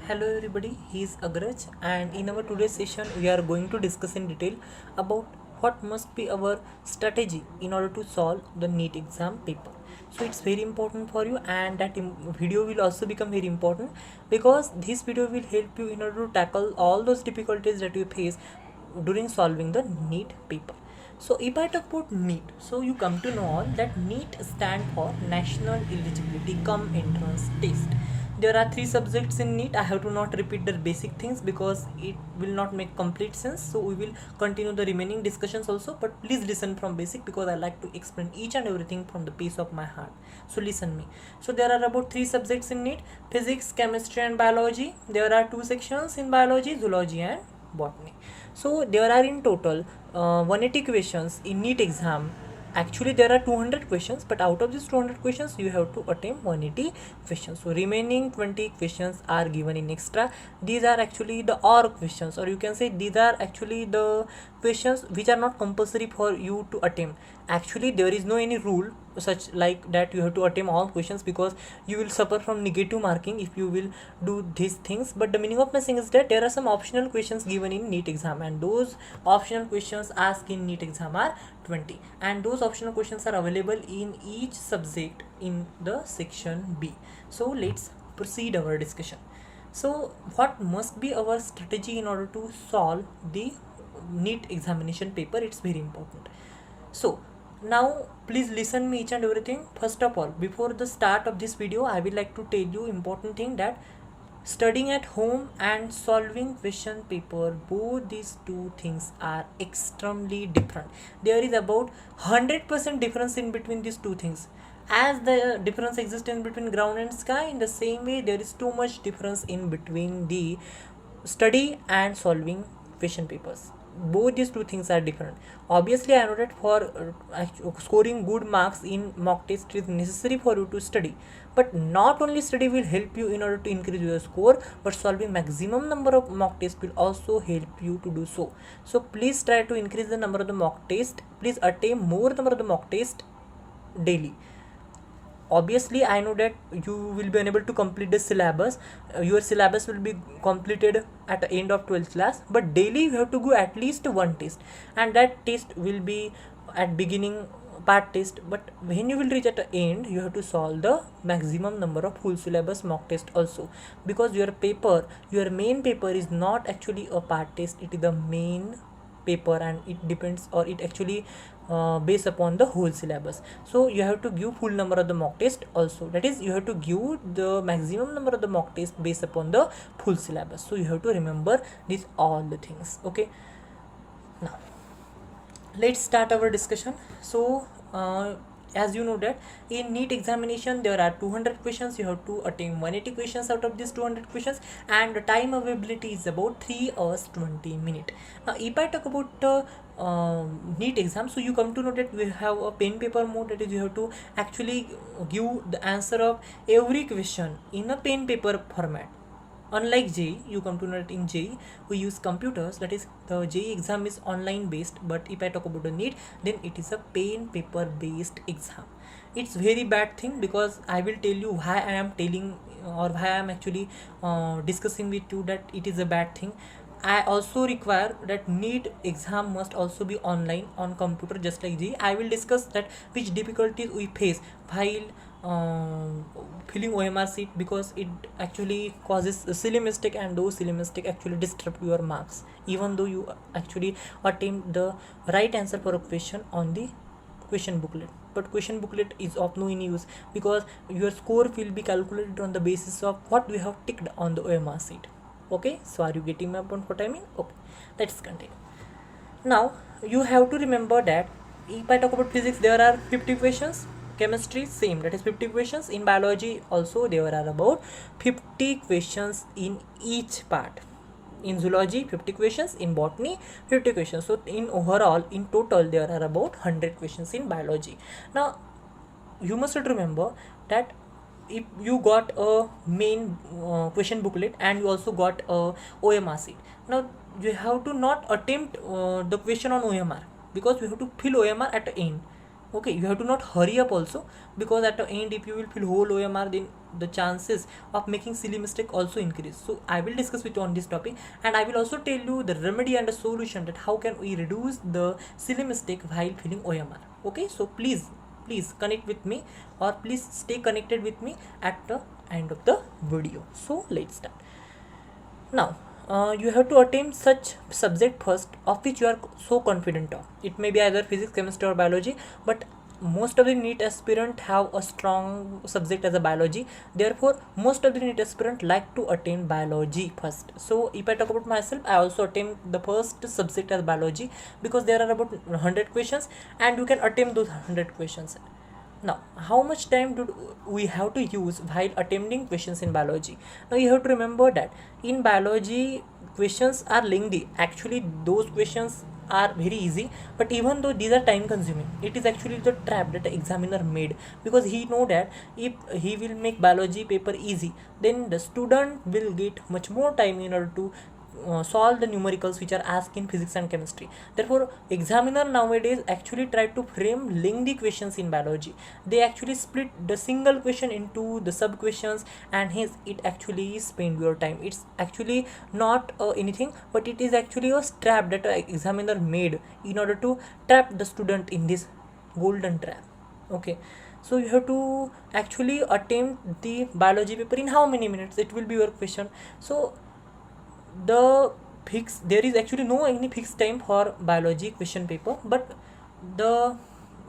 Hello everybody, he is Agraj, and in our today's session we are going to discuss in detail about what must be our strategy in order to solve the NEET exam paper. So it's very important for you, and that video will also become very important because this video will help you in order to tackle all those difficulties that you face during solving the NEET paper. So if I talk about NEET, so you come to know all that NEET stand for National Eligibility Cum Entrance Test. There are three subjects in NEET. I have to not repeat the basic things because it will not make complete sense. So we will continue the remaining discussions also, but please listen from basic because I like to explain each and everything from the piece of my heart. So listen me. So there are about three subjects in NEET: physics, chemistry and biology. There are two sections in biology: zoology and botany. So there are in total 180 questions in NEET exam. Actually there are 200 questions, but out of these 200 questions you have to attempt 180 questions. So remaining 20 questions are given in extra. These are actually the OR questions, or you can say these are actually the questions which are not compulsory for you to attempt. Actually there is no any rule such like that you have to attempt all questions, because you will suffer from negative marking if you will do these things. But the meaning of my saying is that there are some optional questions given in NEET exam, and those optional questions asked in NEET exam are 20, and those optional questions are available in each subject in the section B. So let's proceed our discussion. So what must be our strategy in order to solve the NEET examination paper? It's very important. So now please listen me each and everything. First of all, before the start of this video, I will like to tell you important thing that studying at home and solving question paper, both these two things are extremely different. There is about 100% difference in between these two things. As the difference exists in between ground and sky, in the same way there is too much difference in between the study and solving question papers. Both these two things are different. Obviously I know that for scoring good marks in mock test it is necessary for you to study, but not only study will help you in order to increase your score, but solving maximum number of mock tests will also help you to do so. So please try to increase the number of the mock test. Please attempt more number of the mock test daily. Obviously I know that you will be unable to complete the syllabus. Your syllabus will be completed at the end of 12th class, but daily you have to go at least one test, and that test will be at beginning part test, but when you will reach at the end you have to solve the maximum number of full syllabus mock test also, because your main paper is not actually a part test, it is the main paper, and it depends, or it actually based upon the whole syllabus. So you have to give full number of the mock test also, that is you have to give the maximum number of the mock test based upon the full syllabus. So you have to remember these all the things. Okay, now let's start our discussion. So as you know that in NEET examination there are 200 questions. You have to attempt 180 questions out of these 200 questions, and the time availability is about 3 hours 20 minutes. Now if I talk about NEET exam, so you come to know that we have a pen paper mode, that is you have to actually give the answer of every question in a pen paper format. Unlike JEE, you come to know that in JEE we use computers, that is the JEE exam is online based, but if I talk about the NEET, then it is a pen paper based exam. It's very bad thing, because I will tell you why I am telling, or why I am actually discussing with you that it is a bad thing. I also require that NEET exam must also be online on computer, just like JEE. I will discuss that which difficulties we face while filling OMR seat, because it actually causes a silly mistake, and those silly mistake actually disrupt your marks, even though you actually attempt the right answer for a question on the question booklet. But question booklet is of no any use, because your score will be calculated on the basis of what we have ticked on the OMR sheet. Okay, so are you getting my point what I mean? Okay, let's continue. Now you have to remember that if I talk about physics, there are 50 questions. Chemistry same, that is 50 questions. In biology also there are about 50 questions in each part. In zoology 50 questions, in botany 50 questions. So in overall, in total there are about 100 questions in biology. Now you must remember that if you got a main question booklet and you also got a OMR sheet, now you have to not attempt the question on OMR, because we have to fill OMR at the end. Okay, you have to not hurry up also, because at the end if you will fill whole OMR, then the chances of making silly mistake also increase. So I will discuss with you on this topic, and I will also tell you the remedy and the solution that how can we reduce the silly mistake while filling OMR. Okay, so please connect with me, or please stay connected with me at the end of the video. So let's start. Now, you have to attempt such subject first of which you are so confident of. It may be either physics, chemistry, or biology, but most of the NEET aspirant have a strong subject as a biology. Therefore, most of the NEET aspirant like to attempt biology first. So, if I talk about myself, I also attempt the first subject as biology, because there are about 100 questions and you can attempt those 100 questions. Now, how much time do we have to use while attempting questions in biology? Now, you have to remember that in biology, questions are lengthy. Actually, those questions are very easy, but even though these are time consuming, it is actually the trap that the examiner made, because he know that if he will make biology paper easy, then the student will get much more time in order to solve the numericals which are asked in physics and chemistry. Therefore, examiner nowadays actually try to frame lengthy questions in biology. They actually split the single question into the sub questions, and hence it actually spend your time. It's actually not anything, but it is actually a trap that examiner made in order to trap the student in this golden trap. Okay, so you have to actually attempt the biology paper in how many minutes, it will be your question. So there is actually no any fixed time for biology question paper, but the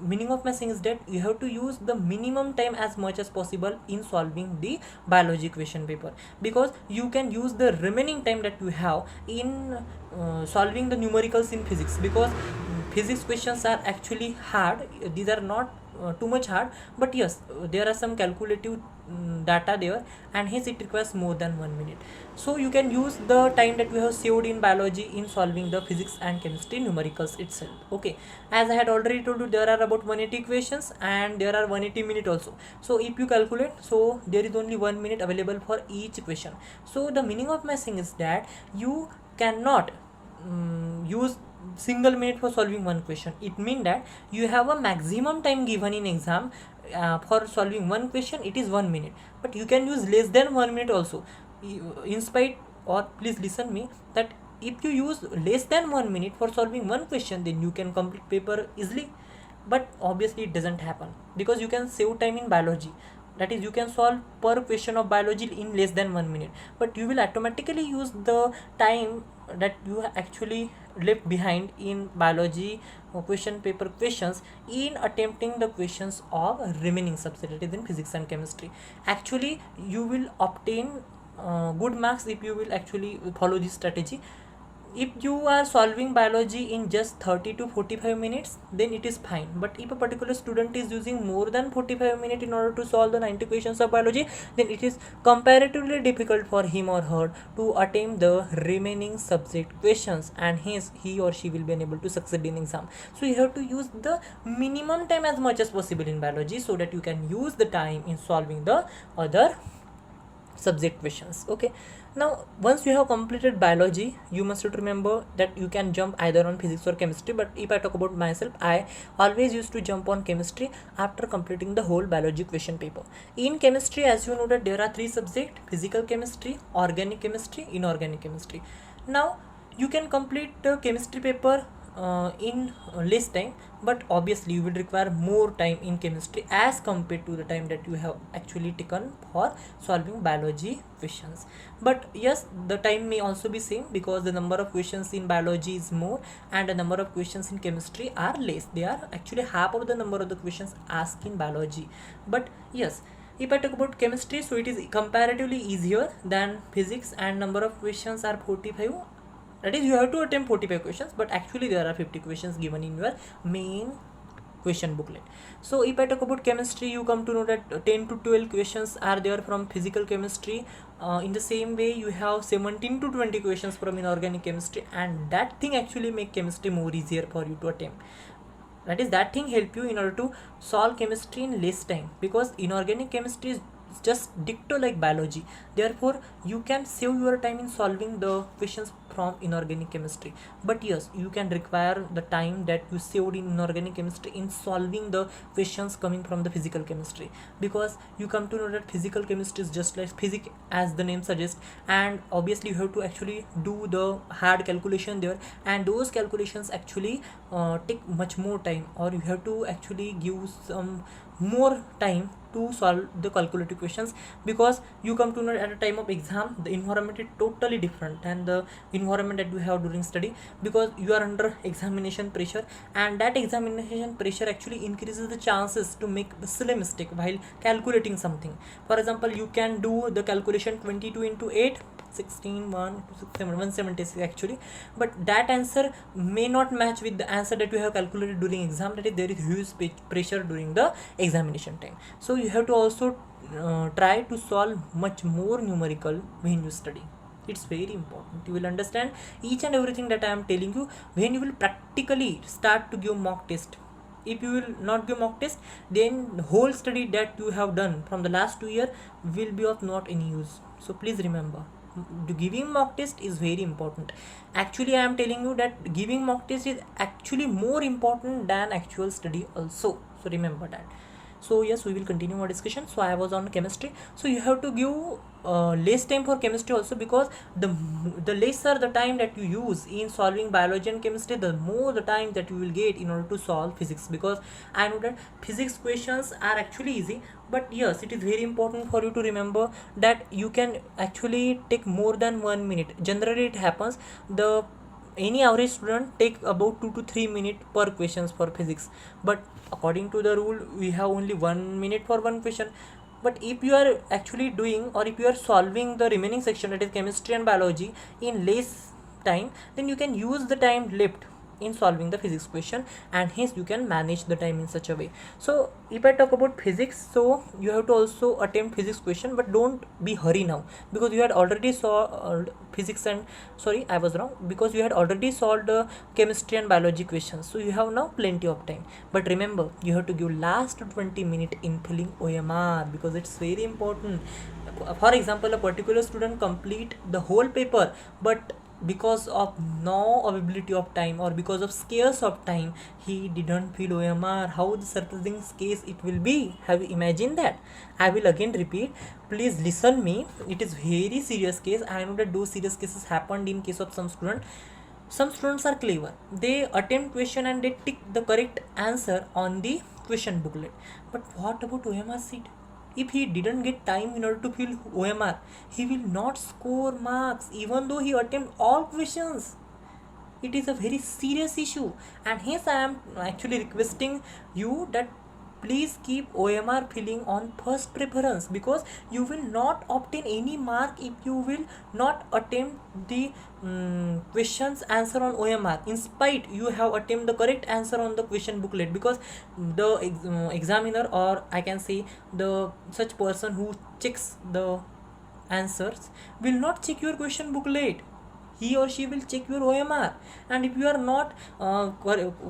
meaning of my saying is that you have to use the minimum time as much as possible in solving the biology question paper, because you can use the remaining time that you have in solving the numericals in physics, because physics questions are actually hard. These are not too much hard, but yes, there are some calculative data there, and hence it requires more than 1 minute. So you can use the time that we have saved in biology in solving the physics and chemistry numericals itself. Okay, as I had already told you, there are about 180 equations and there are 180 minutes also. So if you calculate, so there is only 1 minute available for each question. So the meaning of my saying is that you cannot use single minute for solving one question. It means that you have a maximum time given in exam for solving one question, it is 1 minute, but you can use less than 1 minute also. In spite, or please listen me, that if you use less than 1 minute for solving one question, then you can complete paper easily. But obviously it doesn't happen, because you can save time in biology, that is you can solve per question of biology in less than 1 minute, but you will automatically use the time that you actually left behind in biology question paper questions in attempting the questions of remaining subset, that is in physics and chemistry. Actually you will obtain good marks if you will actually follow this strategy. If you are solving biology in just 30 to 45 minutes, then it is fine, but if a particular student is using more than 45 minutes in order to solve the 90 questions of biology, then it is comparatively difficult for him or her to attempt the remaining subject questions, and hence he or she will be unable to succeed in exam. So you have to use the minimum time as much as possible in biology, so that you can use the time in solving the other subject questions. Okay, now once you have completed biology, you must remember that you can jump either on physics or chemistry, but if I talk about myself, I always used to jump on chemistry after completing the whole biology question paper. In chemistry, as you know, that there are three subjects: physical chemistry, organic chemistry, inorganic chemistry. Now you can complete the chemistry paper in less time, but obviously you will require more time in chemistry as compared to the time that you have actually taken for solving biology questions. But yes, the time may also be same, because the number of questions in biology is more and the number of questions in chemistry are less. They are actually half of the number of the questions asked in biology. But yes, if I talk about chemistry, so it is comparatively easier than physics, and number of questions are 45. That is, you have to attempt 45 questions, but actually there are 50 questions given in your main question booklet. So if I talk about chemistry, you come to know that 10 to 12 questions are there from physical chemistry. In the same way, you have 17 to 20 questions from inorganic chemistry, and that thing actually make chemistry more easier for you to attempt. That is, that thing help you in order to solve chemistry in less time, because inorganic chemistry is just dicto like biology. Therefore you can save your time in solving the questions from inorganic chemistry. But yes, you can require the time that you saved in inorganic chemistry in solving the questions coming from the physical chemistry, because you come to know that physical chemistry is just like physics as the name suggests, and obviously you have to actually do the hard calculation there, and those calculations actually take much more time, or you have to actually give some more time to solve the calculative questions, because you come to know at a time of exam the environment is totally different than the environment that you have during study, because you are under examination pressure, and that examination pressure actually increases the chances to make the silly mistake while calculating something. For example, you can do the calculation 22 into 8, 16, 1, 2, 6, 7, 176 actually, but that answer may not match with the answer that you have calculated during exam. That is, there is huge pressure during the examination time. So you have to also try to solve much more numerical when you study. It's very important. You will understand each and everything that I am telling you when you will practically start to give mock test. If you will not give mock test, then the whole study that you have done from the last 2 years will be of not any use. So please remember, giving mock test is very important. Actually, I am telling you that giving mock test is actually more important than actual study also. So remember that. So yes, we will continue our discussion. So I was on chemistry. So you have to give less time for chemistry also, because the lesser the time that you use in solving biology and chemistry, the more the time that you will get in order to solve physics. Because I know that physics questions are actually easy, but yes, it is very important for you to remember that you can actually take more than 1 minute. Generally it happens, the any average student take about 2 to 3 minutes per questions for physics, but according to the rule we have only 1 minute for one question. But if you are actually doing, or if you are solving the remaining section, that is chemistry and biology, in less time, then you can use the time left in solving the physics question, and hence you can manage the time in such a way. So if I talk about physics, so you have to also attempt physics question, but don't be hurry now, because you had already solved physics and sorry, I was wrong, because you had already solved chemistry and biology questions, so you have now plenty of time. But remember, you have to give last 20 minutes in filling OMR, because it's very important. For example, a particular student complete the whole paper, but because of no availability of time, or because of scarce of time, he didn't fill OMR. How the surprising case it will be. Have you imagined that? I will again repeat, please listen me, it is very serious case. I know that those serious cases happened in case of some student. Some students are clever, they attempt question and they tick the correct answer on the question booklet, but what about OMR sheet? If he didn't get time in order to fill OMR, he will not score marks even though he attempt all questions. It is a very serious issue, and hence I am actually requesting you that please keep OMR filling on first preference, because you will not obtain any mark if you will not attempt the questions answer on OMR, in spite you have attempt the correct answer on the question booklet, because the examiner, or I can say the such person who checks the answers, will not check your question booklet. He or she will check your OMR, and if you are not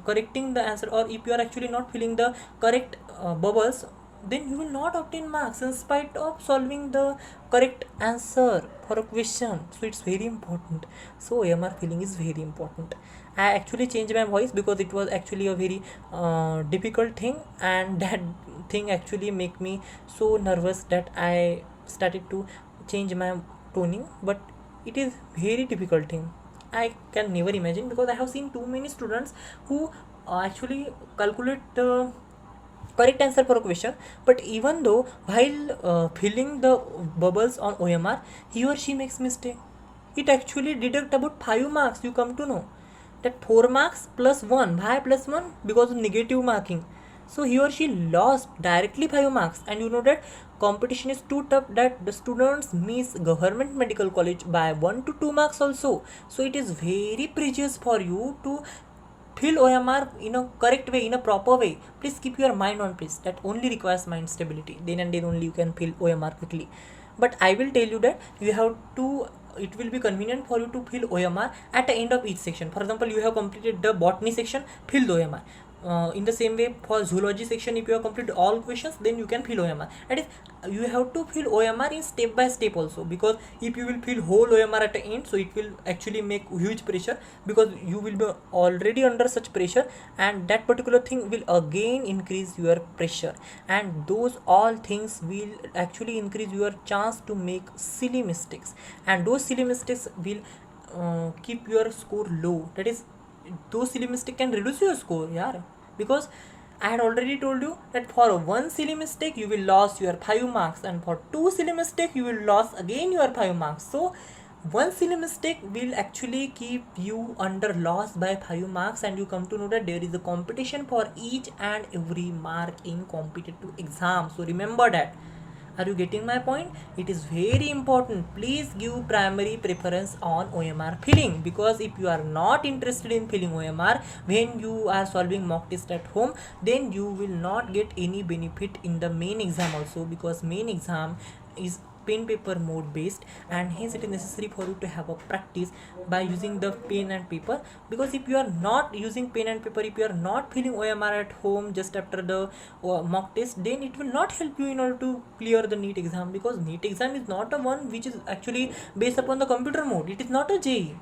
correcting the answer, or if you are actually not filling the correct bubbles, then you will not obtain marks in spite of solving the correct answer for a question. So it's very important. So OMR filling is very important. I actually changed my voice because it was actually a very difficult thing, and that thing actually make me so nervous that I started to change my toning. But it is very difficult thing. I can never imagine, because I have seen too many students who actually calculate the correct answer for a question, but even though while filling the bubbles on OMR, he or she makes mistake, it actually deduct about 5 marks. You come to know that 4 marks plus 1. Why plus 1? Because of negative marking. So he or she lost directly 5 marks, and you know that competition is too tough that the students miss government medical college by 1 to 2 marks also. So it is very precious for you to fill OMR in a correct way, in a proper way. Please keep your mind on peace. That only requires mind stability. Then and then only you can fill OMR quickly. But I will tell you that you have to, it will be convenient for you to fill OMR at the end of each section. For example, you have completed the botany section, fill the OMR. in the same way, for zoology section, if you have completed all questions, then you can fill OMR. And if you have to fill OMR in step by step also, because if you will fill whole OMR at the end, so it will actually make huge pressure, because you will be already under such pressure, and that particular thing will again increase your pressure, and those all things will actually increase your chance to make silly mistakes, and those silly mistakes will keep your score low. That is, those silly mistake can reduce your score, yeah, because I had already told you that for one silly mistake you will lose your 5 marks, and for two silly mistake you will lose again your 5 marks. So one silly mistake will actually keep you under loss by 5 marks, and you come to know that there is a competition for each and every mark in competitive exam. So remember that. Are you getting my point? It is very important. Please give primary preference on OMR filling, because if you are not interested in filling OMR when you are solving mock test at home, then you will not get any benefit in the main exam also, because main exam is pen paper mode based, and hence it is necessary for you to have a practice by using the pen and paper. Because if you are not using pen and paper, if you are not filling OMR at home just after the mock test, then it will not help you in order to clear the NEET exam, because NEET exam is not a one which is actually based upon the computer mode. It is not a JEE.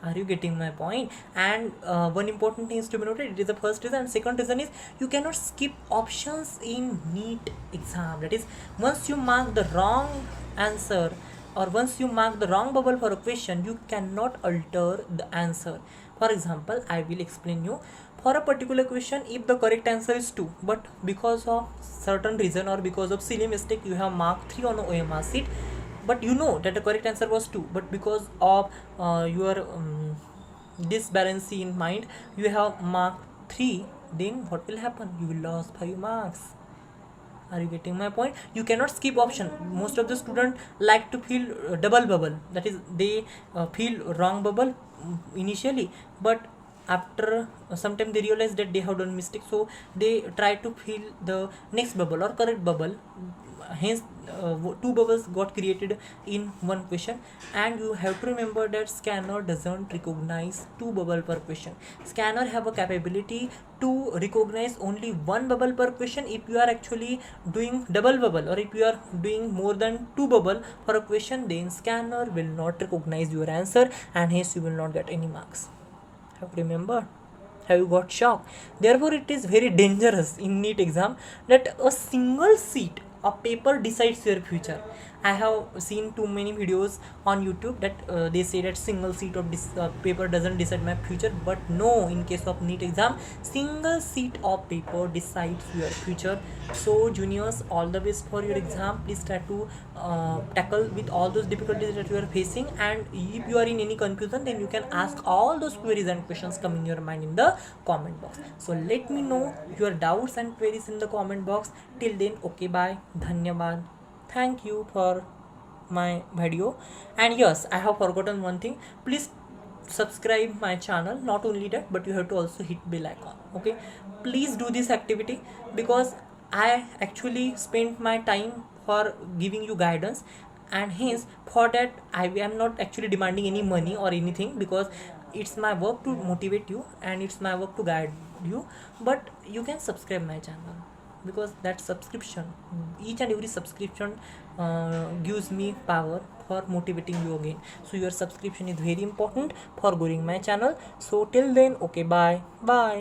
Are you getting my point? And one important thing is to be noted, it is the first reason. And second reason is, you cannot skip options in NEET exam. That is, once you mark the wrong answer, or once you mark the wrong bubble for a question, you cannot alter the answer. For example, I will explain you. For a particular question, if the correct answer is 2, but because of certain reason or because of silly mistake you have marked 3 on a OMR sheet, but you know that the correct answer was 2, but because of your disbalance in mind, you have marked 3, then what will happen? You will lose 5 marks. Are you getting my point? You cannot skip option. Most of the students like to fill double bubble, that is, they fill wrong bubble initially, but after some time they realize that they have done mistake, so they try to fill the next bubble or correct bubble. Hence two bubbles got created in one question. And you have to remember that scanner doesn't recognize two bubble per question. Scanner have a capability to recognize only one bubble per question. If you are actually doing double bubble, or if you are doing more than two bubble for a question, then scanner will not recognize your answer, and hence you will not get any marks. Have you remembered? Have you got shocked? Therefore it is very dangerous in NEET exam that a single seat of paper decides your future. I have seen too many videos on YouTube that they say that single seat of this paper doesn't decide my future, but no, in case of NEET exam, single seat of paper decides your future. So juniors, all the best for your exam. Please try to tackle with all those difficulties that you are facing, and if you are in any confusion, then you can ask all those queries and questions come in your mind in the comment box. So let me know your doubts and queries in the comment box. Till then, okay, bye, dhanyabad. Thank you for my video. And yes, I have forgotten one thing. Please subscribe my channel. Not only that, but you have to also hit bell icon. Okay, please do this activity, because I actually spent my time for giving you guidance, and hence for that I am not actually demanding any money or anything, because it's my work to motivate you and it's my work to guide you. But you can subscribe my channel, because that subscription, each and every subscription gives me power for motivating you again. So your subscription is very important for growing my channel. So till then, okay, bye.